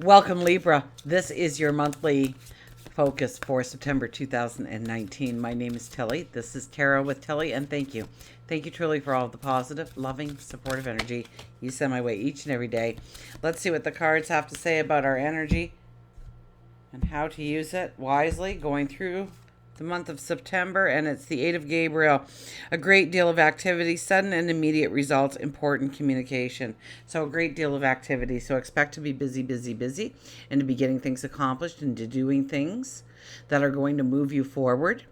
Welcome, Libra. This is your monthly focus for September 2019. My name is Tilly. This is Tarot with Tilly, and thank you. Thank you truly for all of the positive, loving, supportive energy you send my way each and every day. Let's see what the cards have to say about our energy and how to use it wisely going through the month of September. And it's the Eight of Gabriel. A great deal of activity, sudden and immediate results, important communication. So a great deal of activity. So expect to be busy, busy, busy, and to be getting things accomplished and to doing things that are going to move you forward.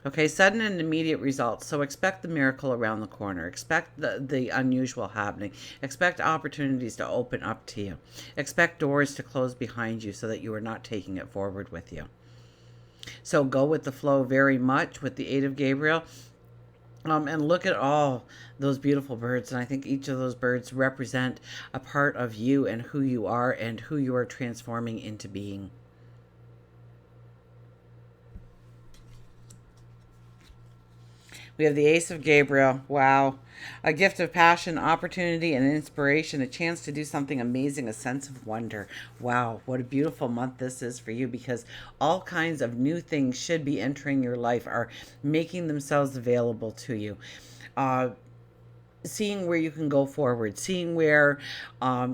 Okay, sudden and immediate results. So expect the miracle around the corner. Expect the unusual happening. Expect opportunities to open up to you. Expect doors to close behind you so that you are not taking it forward with you. So go with the flow very much with the Eight of Gabriel. And look at all those beautiful birds. And I think each of those birds represent a part of you and who you are and who you are transforming into being. We have the Ace of Gabriel. Wow. A gift of passion, opportunity, and inspiration. A chance to do something amazing. A sense of wonder. Wow. What a beautiful month this is for you, because all kinds of new things should be entering your life, are making themselves available to you. Seeing where you can go forward, seeing where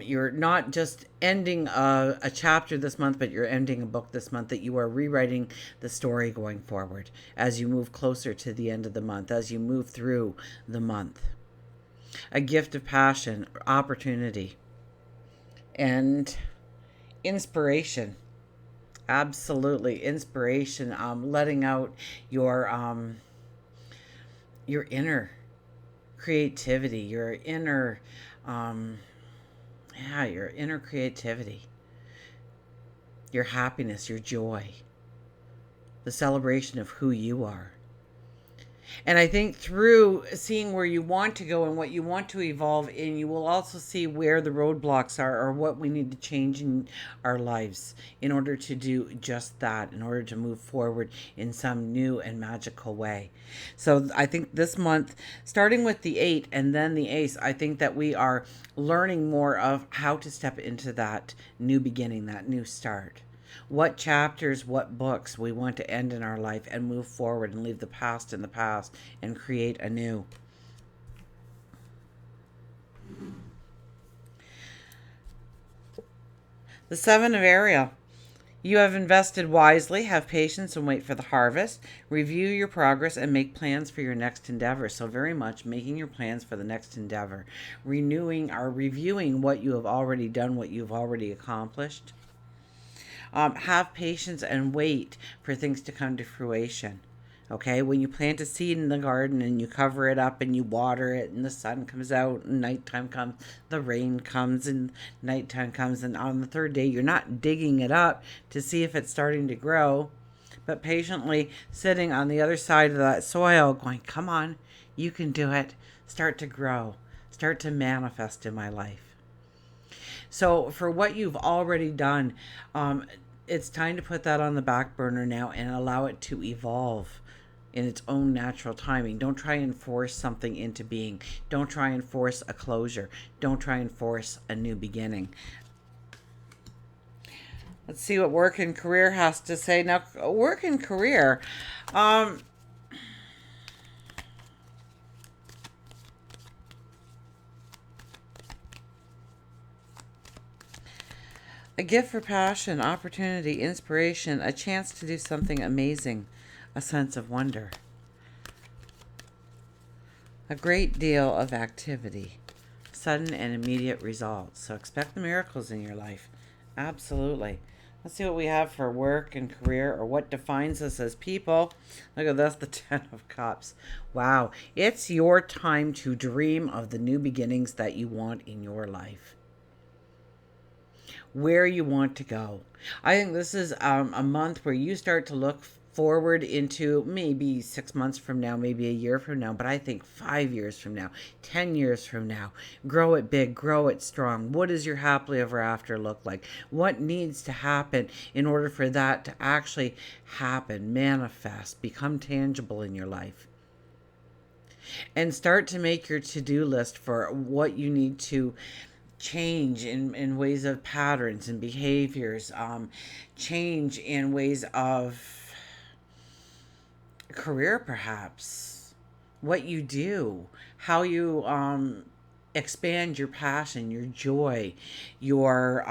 you're not just ending a chapter this month, but you're ending a book this month, that you are rewriting the story going forward as you move closer to the end of the month, as you move through the month. A gift of passion, opportunity, and inspiration. Absolutely, inspiration. Letting out your inner creativity, your inner creativity, your happiness, your joy, the celebration of who you are. And I think through seeing where you want to go and what you want to evolve in, you will also see where the roadblocks are, or what we need to change in our lives in order to do just that, in order to move forward in some new and magical way. So I think this month, starting with the Eight and then the Ace, I think that we are learning more of how to step into that new beginning, that new start. What chapters, what books we want to end in our life and move forward and leave the past in the past and create anew. The Seven of Ariel. You have invested wisely, have patience, and wait for the harvest. Review your progress and make plans for your next endeavor. So very much making your plans for the next endeavor. Renewing or reviewing what you have already done, what you've already accomplished. Have patience and wait for things to come to fruition. Okay, when you plant a seed in the garden and you cover it up and you water it and the sun comes out and nighttime comes, the rain comes and nighttime comes, and on the third day you're not digging it up to see if it's starting to grow, but patiently sitting on the other side of that soil going, come on, you can do it. Start to grow. Start to manifest in my life. So for what you've already done, it's time to put that on the back burner now and allow it to evolve in its own natural timing. Don't try and force something into being. Don't try and force a closure. Don't try and force a new beginning. Let's see what work and career has to say. Now, work and career. A gift for passion, opportunity, inspiration, a chance to do something amazing, a sense of wonder. A great deal of activity, sudden and immediate results. So expect the miracles in your life. Absolutely. Let's see what we have for work and career, or what defines us as people. Look at this, the Ten of Cups. Wow. It's your time to dream of the new beginnings that you want in your life, where you want to go. I think this is a month where you start to look forward into maybe 6 months from now, maybe a year from now, but I think 5 years from now, 10 years from now. Grow it big, grow it strong. What does your happily ever after look like? What needs to happen in order for that to actually happen, manifest, become tangible in your life? And start to make your to-do list for what you need to change in ways of patterns and behaviors, change in ways of career, perhaps, what you do, how you expand your passion, your joy, your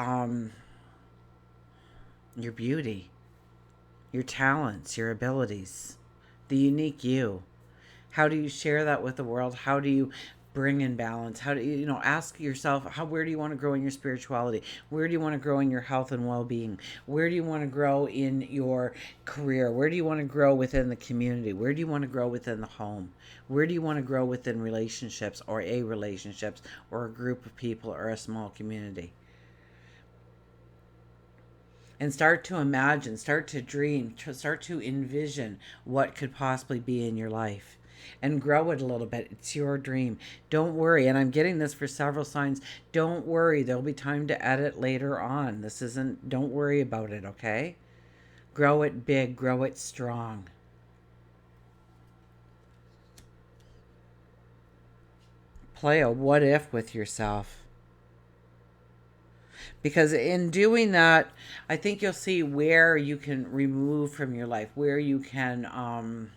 beauty, your talents, your abilities, the unique you. How do you share that with the world? How do you bring in balance? How do you, ask yourself, where do you want to grow in your spirituality? Where do you want to grow in your health and well-being? Where do you want to grow in your career? Where do you want to grow within the community? Where do you want to grow within the home? Where do you want to grow within relationships, or a relationships, or a group of people, or a small community? And start to imagine, start to dream, start to envision what could possibly be in your life, and grow it a little bit. It's your dream. Don't worry. And I'm getting this for several signs. Don't worry. There'll be time to edit later on. Don't worry about it, okay? Grow it big, grow it strong. Play a what if with yourself. Because in doing that, I think you'll see where you can remove from your life, where you can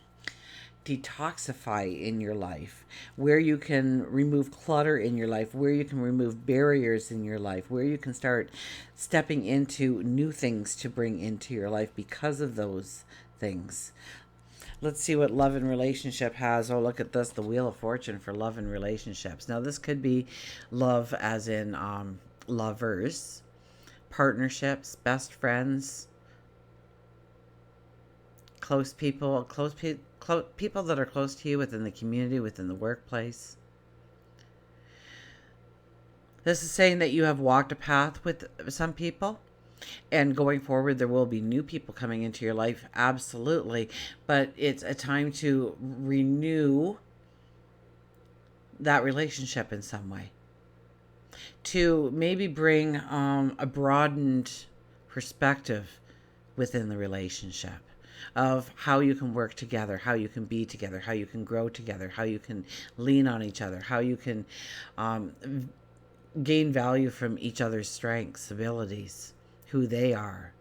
detoxify in your life, where you can remove clutter in your life, where you can remove barriers in your life, where you can start stepping into new things to bring into your life because of those things. Let's see what love and relationship has. Oh, look at this, the Wheel of Fortune for love and relationships. Now, this could be love as in lovers, partnerships, best friends, close people, people that are close to you within the community, within the workplace. This is saying that you have walked a path with some people, and going forward there will be new people coming into your life, absolutely, but it's a time to renew that relationship in some way, to maybe bring a broadened perspective within the relationship of how you can work together, how you can be together, how you can grow together, how you can lean on each other, how you can gain value from each other's strengths, abilities, who they are.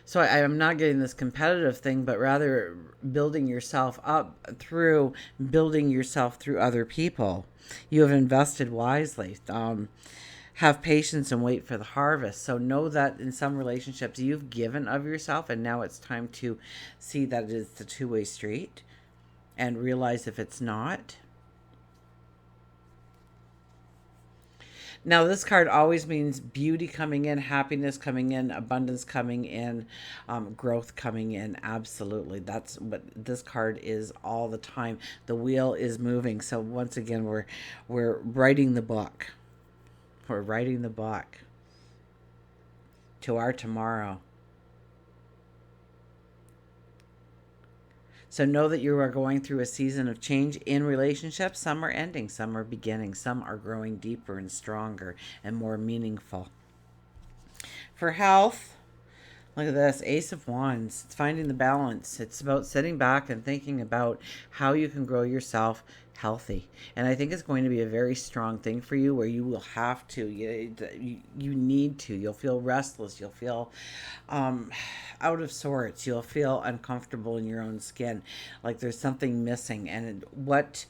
So I'm not getting this competitive thing, but rather building yourself up through other people. You have invested wisely. Have patience and wait for the harvest. So know that in some relationships you've given of yourself, and now it's time to see that it is a two-way street and realize if it's not. Now, this card always means beauty coming in, happiness coming in, abundance coming in, growth coming in. Absolutely. That's what this card is all the time. The wheel is moving. So once again, we're writing the book. We're writing the book to our tomorrow. So know that you are going through a season of change in relationships. Some are ending, some are beginning, some are growing deeper and stronger and more meaningful. For health, look at this, Ace of Wands. It's finding the balance. It's about sitting back and thinking about how you can grow yourself healthy. And I think it's going to be a very strong thing for you, where you will have to, you need to. You'll feel restless. You'll feel out of sorts. You'll feel uncomfortable in your own skin, like there's something missing. And what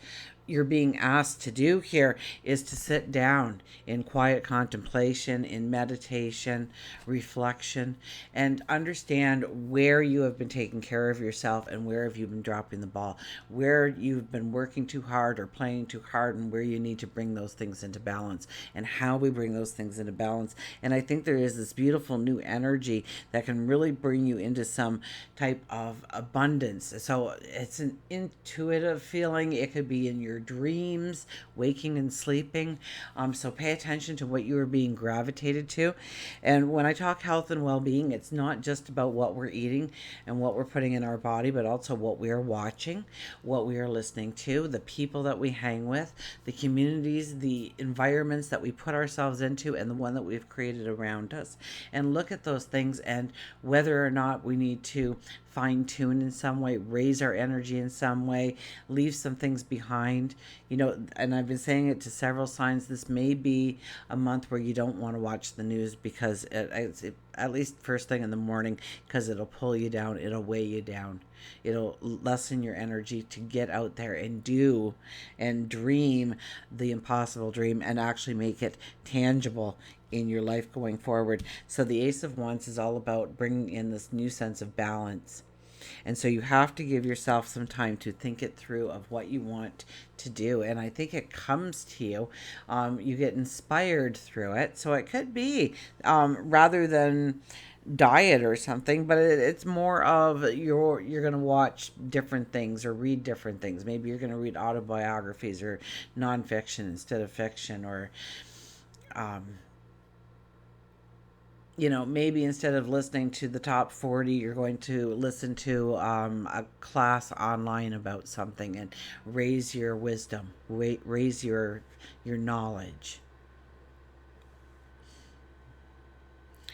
you're being asked to do here is to sit down in quiet contemplation, in meditation, reflection, and understand where you have been taking care of yourself and where have you been dropping the ball, where you've been working too hard or playing too hard, and where you need to bring those things into balance, and how we bring those things into balance. And I think there is this beautiful new energy that can really bring you into some type of abundance. So it's an intuitive feeling. It could be in your dreams, waking and sleeping. So pay attention to what you are being gravitated to. And when I talk health and well-being, it's not just about what we're eating and what we're putting in our body, but also what we are watching, what we are listening to, the people that we hang with, the communities, the environments that we put ourselves into, and the one that we've created around us. And look at those things and whether or not we need to fine tune in some way, raise our energy in some way, leave some things behind. And I've been saying it to several signs. This may be a month where you don't want to watch the news because at least first thing in the morning, because it'll pull you down, it'll weigh you down. It'll lessen your energy to get out there and do and dream the impossible dream and actually make it tangible in your life going forward. So the Ace of Wands is all about bringing in this new sense of balance. And so you have to give yourself some time to think it through of what you want to do. And I think it comes to you. You get inspired through it. So it could be rather than diet or something, but it's more of you're going to watch different things or read different things. Maybe you're going to read autobiographies or nonfiction instead of fiction, or maybe instead of listening to the top 40, you're going to listen to a class online about something and raise your wisdom, raise your knowledge.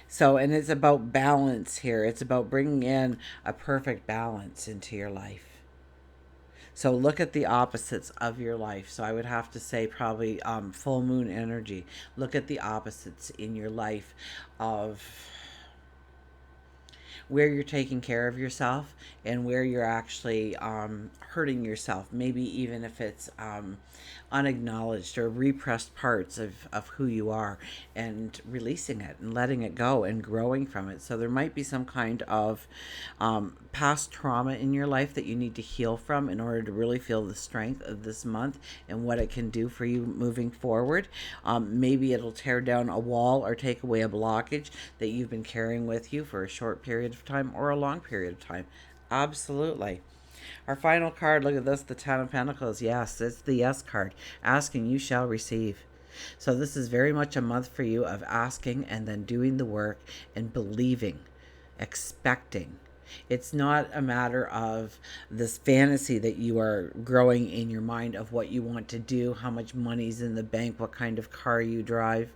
So, and it's about balance here. It's about bringing in a perfect balance into your life. So look at the opposites of your life. So I would have to say probably full moon energy. Look at the opposites in your life of where you're taking care of yourself and where you're actually hurting yourself. Maybe even if it's unacknowledged or repressed parts of who you are, and releasing it and letting it go and growing from it. So there might be some kind of past trauma in your life that you need to heal from in order to really feel the strength of this month and what it can do for you moving forward. Maybe it'll tear down a wall or take away a blockage that you've been carrying with you for a short period of time or a long period of time. Absolutely. Our final card, look at this, the Ten of Pentacles. Yes, it's the Yes card. Asking, you shall receive. So this is very much a month for you of asking and then doing the work and believing, expecting. It's not a matter of this fantasy that you are growing in your mind of what you want to do, how much money's in the bank, what kind of car you drive,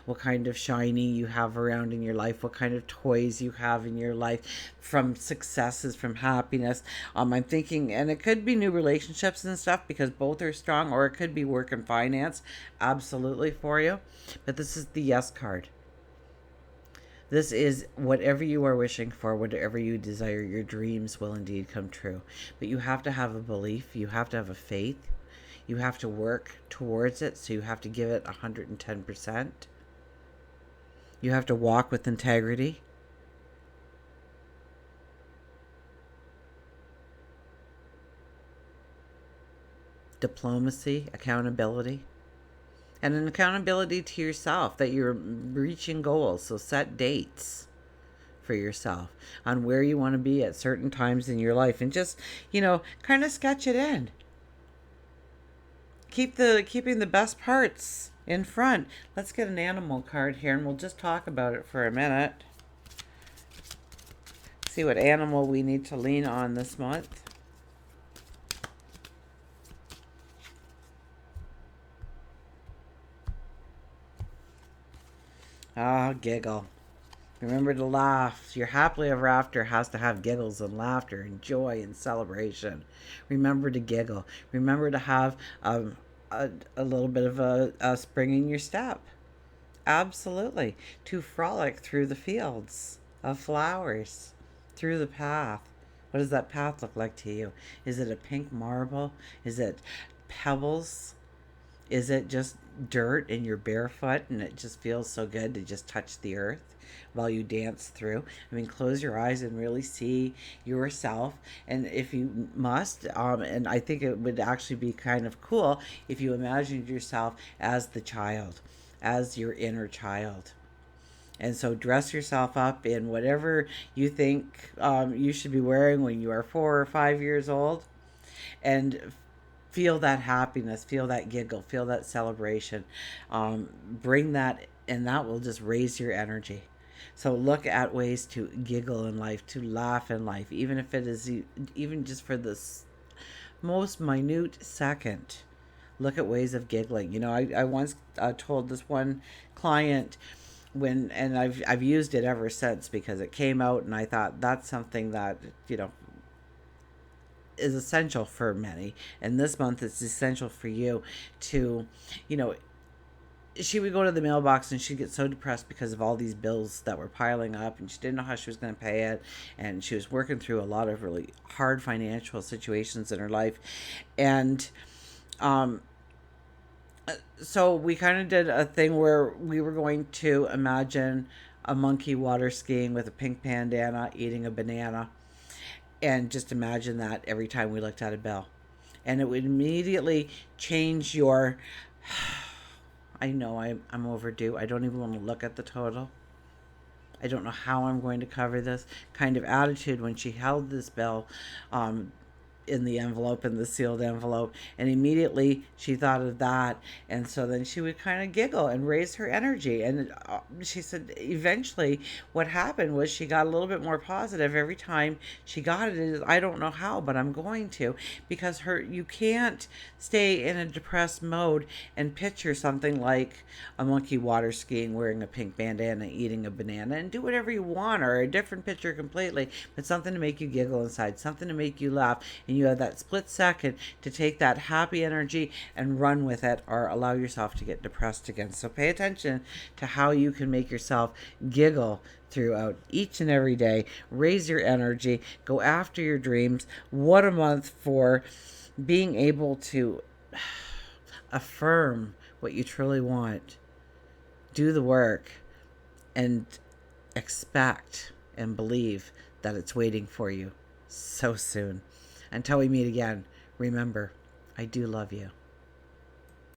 what kind of shiny you have around in your life, what kind of toys you have in your life, from successes, from happiness. I'm thinking, and it could be new relationships and stuff because both are strong, or it could be work and finance, absolutely for you. But this is the Yes card. This is whatever you are wishing for, whatever you desire, your dreams will indeed come true. But you have to have a belief, you have to have a faith, you have to work towards it, so you have to give it 110%. You have to walk with integrity. Diplomacy, accountability. And an accountability to yourself that you're reaching goals. So set dates for yourself on where you want to be at certain times in your life, and just, kind of sketch it in. Keeping the best parts in front. Let's get an animal card here and we'll just talk about it for a minute. See what animal we need to lean on this month. Giggle. Remember to laugh. Your happily ever after has to have giggles and laughter and joy and celebration. Remember to giggle. Remember to have a little bit of a spring in your step. Absolutely. To frolic through the fields of flowers, through the path. What does that path look like to you? Is it a pink marble? Is it pebbles? Is it just dirt and you're barefoot and it just feels so good to just touch the earth while you dance through? I mean, close your eyes and really see yourself. And if you must, and I think it would actually be kind of cool if you imagined yourself as the child, as your inner child. And so dress yourself up in whatever you think you should be wearing when you are 4 or 5 years old, and feel that happiness, feel that giggle, feel that celebration. Bring that, and that will just raise your energy. So look at ways to giggle in life, to laugh in life, even if it is even just for this most minute second. Look at ways of giggling. I once told this one client, and I've used it ever since, because it came out and I thought that's something that, is essential for many. And this month it's essential for you to, you know, she would go to the mailbox and she'd get so depressed because of all these bills that were piling up, and she didn't know how she was going to pay it, and she was working through a lot of really hard financial situations in her life. And um, so we kind of did a thing where we were going to imagine a monkey water skiing with a pink bandana eating a banana, and just imagine that every time we looked at a bill, and it would immediately change your I know I'm overdue. I don't even want to look at the total. I don't know how I'm going to cover this kind of attitude when she held this bill um, in the envelope, in the sealed envelope, and immediately she thought of that. And so then she would kind of giggle and raise her energy. And she said eventually what happened was she got a little bit more positive every time she got it. Is I don't know how, but I'm going to, because her you can't stay in a depressed mode and picture something like a monkey water skiing wearing a pink bandana eating a banana, and do whatever you want, or a different picture completely, but something to make you giggle inside, something to make you laugh, and you have that split second to take that happy energy and run with it, or allow yourself to get depressed again. So pay attention to how you can make yourself giggle throughout each and every day. Raise your energy, go after your dreams. What a month for being able to affirm what you truly want, do the work, and expect and believe that it's waiting for you so soon. Until we meet again, remember, I do love you.